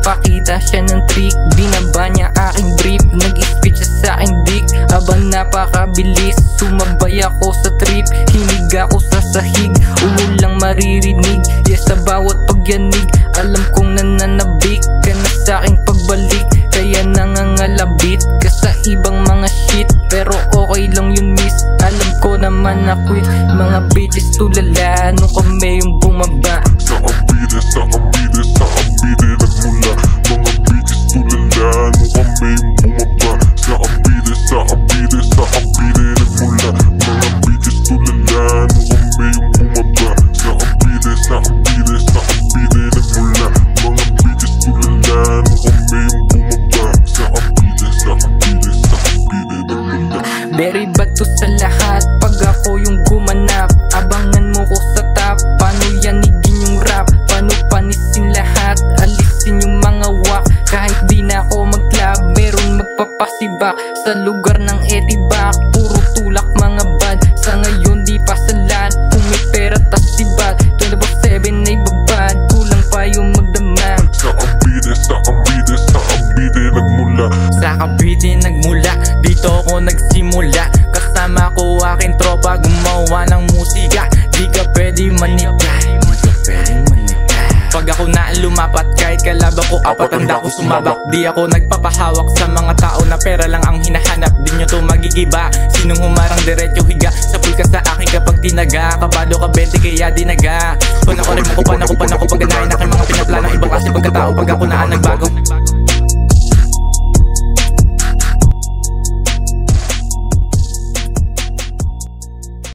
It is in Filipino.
Nagpapakita siya ng trick, binaba niya aking brief. Nag-speech siya sa aking dick, aba napakabilis. Sumabay ako sa trip, hinig ako sa sahig. Umulang maririnig, yes sa bawat pagyanig. Alam kong nananabik ka na sa aking pagbalik, kaya nangangalabit ka sa ibang mga shit. Pero okay lang yun miss, alam ko naman na quit. Mga bitches tulala nung kami yung bumaba. Sa ambide, sa ambide, sa ambide nagmula. Mga bitches tulala nung kami yung bumaba. Sa ambide, sa ambide, sa ambide nagmula. Mga bitches tulala nung kami yung bumaba. Sa ambide, sa ambide, sa ambide nagmula. Mga bitches tulala nung kami yung bumaba. Sa ambide, sa ambide, sa ambide nagmula. Very bad to sa lahat pag ako yung gumanap. Abangan mo ko sa top, paano yanigin yung rap, paano panisin lahat, alisin yung mga wak. Kahit di na ako mag-club, meron magpapasibak sa lugar ng etibak. Puro tulak mga bad, sa ngayon di pa salan. Kung may pera tas sibat, 24/7 ay babad, kulang pa yung magdamag. Sa ambide, sa ambide, sa ambide nagmula. Sa Cavite nagmula, dito ako nagsimula. Kasama ko aking tropa, gumawa ng musika. Di ka pwede manika, di ka pwede manika. Pag ako na lumapat, kahit kalaba ko apat, handa ko sumabak. Di ako nagpapahawak sa mga tao na pera lang ang hinahanap. Di nyo to magigiba, sinong humarang diretso higa. Sa pool ka sa akin kapag tinaga, kabado ka 20 kaya dinaga. Panakorin mo ko, panakopan ako pag ganahin aking mga pinaplano. Iba kasi pagkatao pag ako na nagbago.